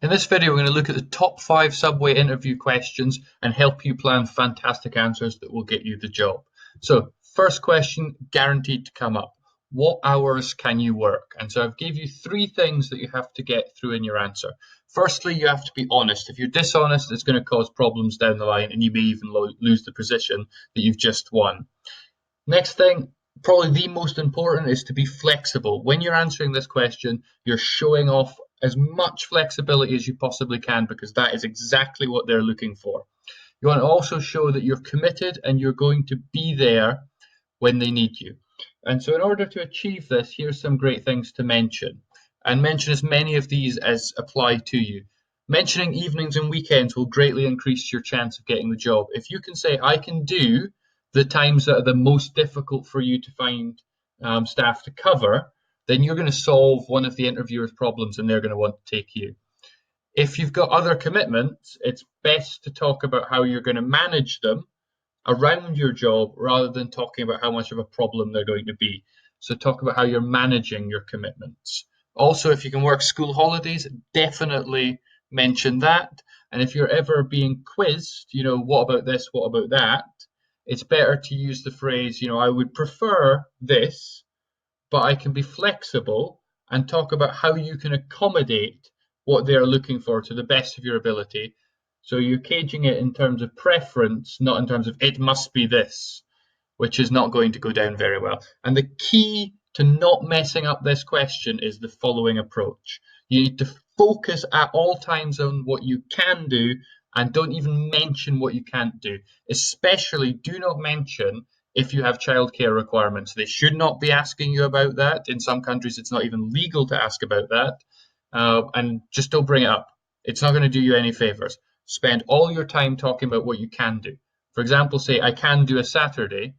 In this video, we're going to look at the top 5 Subway interview questions and help you plan fantastic answers that will get you the job. So, first question, guaranteed to come up. What hours can you work? And so I've gave you 3 things that you have to get through in your answer. Firstly, you have to be honest. If you're dishonest, it's going to cause problems down the line and you may even lose the position that you've just won. Next thing, probably the most important, is to be flexible. When you're answering this question, you're showing off as much flexibility as you possibly can, because that is exactly what they're looking for. You want to also show that you're committed and you're going to be there when they need you. And so in order to achieve this, here's some great things to mention. And mention as many of these as apply to you. Mentioning evenings and weekends will greatly increase your chance of getting the job. If you can say, I can do the times that are the most difficult for you to find staff to cover, then you're going to solve one of the interviewer's problems and they're going to want to take you. If you've got other commitments, it's best to talk about how you're going to manage them around your job rather than talking about how much of a problem they're going to be. So talk about how you're managing your commitments. Also, if you can work school holidays, definitely mention that. And if you're ever being quizzed, what about this, what about that? It's better to use the phrase, I would prefer this, but I can be flexible, and talk about how you can accommodate what they're looking for to the best of your ability. So you're caging it in terms of preference, not in terms of it must be this, which is not going to go down very well. And the key to not messing up this question is the following approach. You need to focus at all times on what you can do and don't even mention what you can't do. Especially do not mention if you have childcare requirements. They should not be asking you about that. In some countries, it's not even legal to ask about that. And just don't bring it up. It's not going to do you any favors. Spend all your time talking about what you can do. For example, say, I can do a Saturday.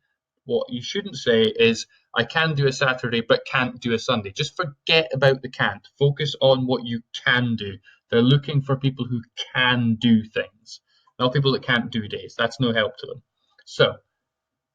What you shouldn't say is, I can do a Saturday but can't do a Sunday. Just forget about the can't. Focus on what you can do. They're looking for people who can do things, not people that can't do days. That's no help to them. So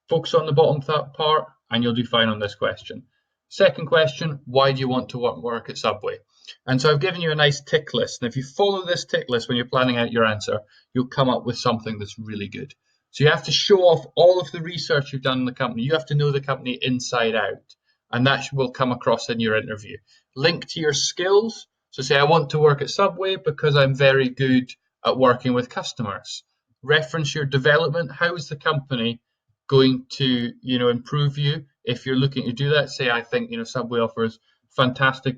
focus on the bottom part and you'll do fine on this question. Second question, why do you want to work at Subway? And so I've given you a nice tick list. And if you follow this tick list when you're planning out your answer, you'll come up with something that's really good. So you have to show off all of the research you've done in the company. You have to know the company inside out. And that will come across in your interview. Link to your skills. So say, I want to work at Subway because I'm very good at working with customers. Reference your development. How is the company going to improve you? If you're looking to do that, say, I think Subway offers fantastic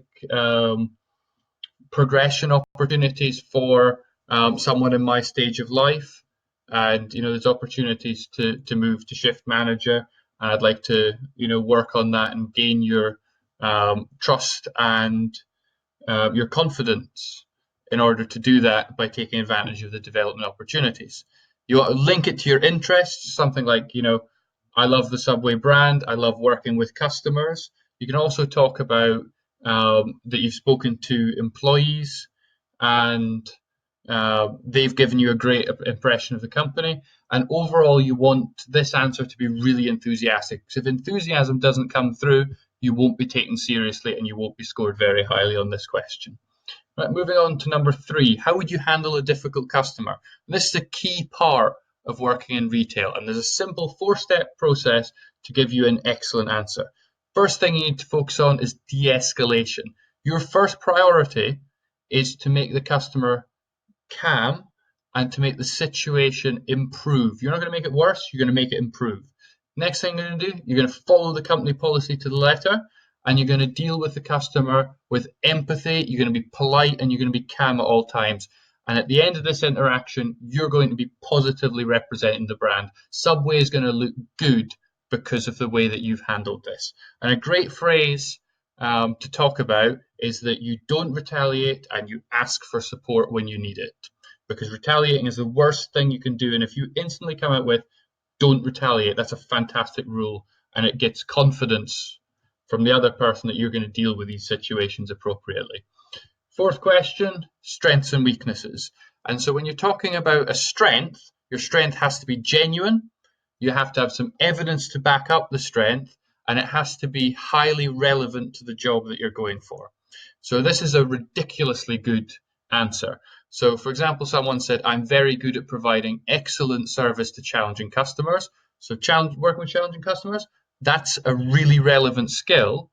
progression opportunities for someone in my stage of life, and there's opportunities to move to shift manager, and I'd like to work on that and gain your trust and your confidence in order to do that by taking advantage of the development opportunities. You want to link it to your interests, something like, I love the Subway brand, I love working with customers. You can also talk about that you've spoken to employees and they've given you a great impression of the company. And overall, you want this answer to be really enthusiastic. Because if enthusiasm doesn't come through, you won't be taken seriously and you won't be scored very highly on this question. Right, moving on to number 3. How would you handle a difficult customer? And this is a key part of working in retail. And there's a simple 4-step process to give you an excellent answer. First thing you need to focus on is de-escalation. Your first priority is to make the customer calm and to make the situation improve. You're not going to make it worse, you're going to make it improve. Next thing you're going to do, you're going to follow the company policy to the letter, and you're going to deal with the customer with empathy, you're going to be polite, and you're going to be calm at all times. And at the end of this interaction, you're going to be positively representing the brand. Subway is going to look good because of the way that you've handled this. And a great phrase to talk about is that you don't retaliate and you ask for support when you need it. Because retaliating is the worst thing you can do. And if you instantly come out with, don't retaliate, that's a fantastic rule. And it gets confidence from the other person that you're going to deal with these situations appropriately. Fourth question, strengths and weaknesses. And so when you're talking about a strength, your strength has to be genuine. You have to have some evidence to back up the strength, and it has to be highly relevant to the job that you're going for. So this is a ridiculously good answer. So, for example, someone said, I'm very good at providing excellent service to challenging customers. So, working with challenging customers, that's a really relevant skill.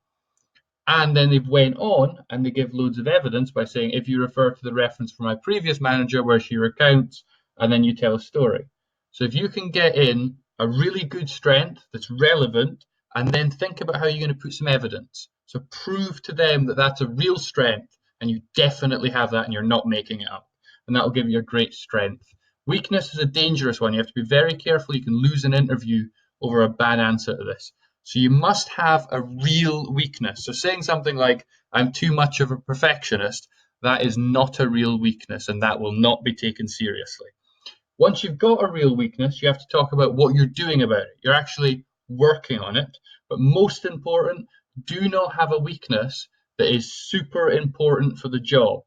And then they went on and they give loads of evidence by saying, if you refer to the reference from my previous manager where she recounts, and then you tell a story. So if you can get in a really good strength that's relevant, and then think about how you're going to put some evidence. So prove to them that that's a real strength, and you definitely have that, and you're not making it up. And that'll give you a great strength. Weakness is a dangerous one. You have to be very careful. You can lose an interview over a bad answer to this. So you must have a real weakness. So saying something like, I'm too much of a perfectionist, that is not a real weakness, and that will not be taken seriously. Once you've got a real weakness, you have to talk about what you're doing about it. You're actually working on it. But most important, do not have a weakness that is super important for the job.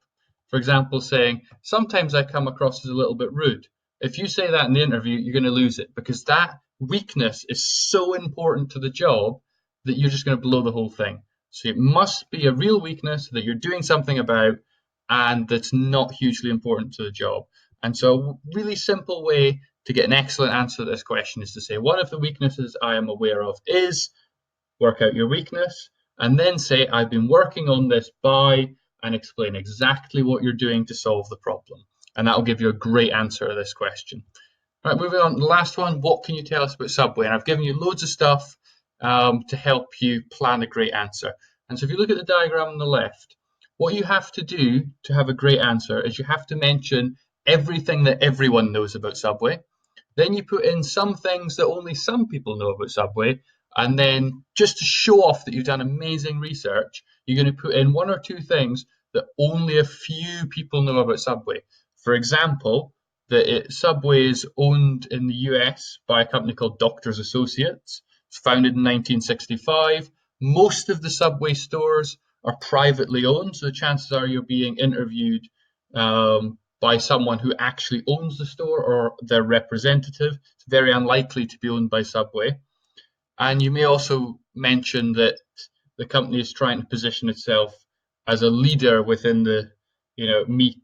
For example, saying, sometimes I come across as a little bit rude. If you say that in the interview, you're going to lose it, because that weakness is so important to the job that you're just going to blow the whole thing. So it must be a real weakness that you're doing something about and that's not hugely important to the job. And so a really simple way to get an excellent answer to this question is to say, one of the weaknesses I am aware of is, work out your weakness, and then say, I've been working on this by, and explain exactly what you're doing to solve the problem. And that'll give you a great answer to this question. Right, moving on to the last one, what can you tell us about Subway? And I've given you loads of stuff to help you plan a great answer. And so if you look at the diagram on the left, what you have to do to have a great answer is you have to mention everything that everyone knows about Subway. Then you put in some things that only some people know about Subway. And then just to show off that you've done amazing research, you're going to put in one or two things that only a few people know about Subway. For example, that Subway is owned in the US by a company called Doctors Associates. It's founded in 1965. Most of the Subway stores are privately owned, so the chances are you're being interviewed by someone who actually owns the store or their representative. It's very unlikely to be owned by Subway. And you may also mention that the company is trying to position itself as a leader within the meat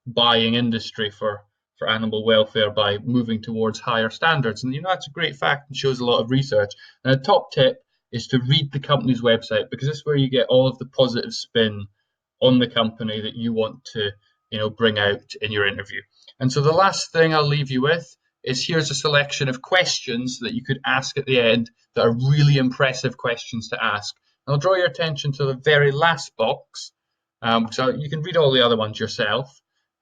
buying industry for animal welfare by moving towards higher standards. And that's a great fact and shows a lot of research. And a top tip is to read the company's website, because this is where you get all of the positive spin on the company that you want to bring out in your interview. And so the last thing I'll leave you with is, here's a selection of questions that you could ask at the end that are really impressive questions to ask. And I'll draw your attention to the very last box. So you can read all the other ones yourself.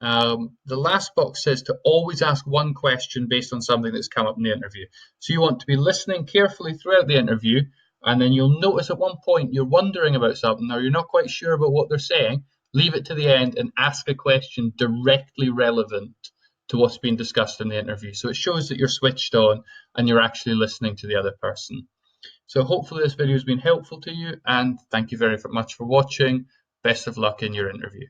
The last box says to always ask one question based on something that's come up in the interview. So you want to be listening carefully throughout the interview, and then you'll notice at one point you're wondering about something or you're not quite sure about what they're saying. Leave it to the end and ask a question directly relevant to what's being discussed in the interview. So it shows that you're switched on and you're actually listening to the other person. So hopefully this video has been helpful to you, and thank you very much for watching. Best of luck in your interview.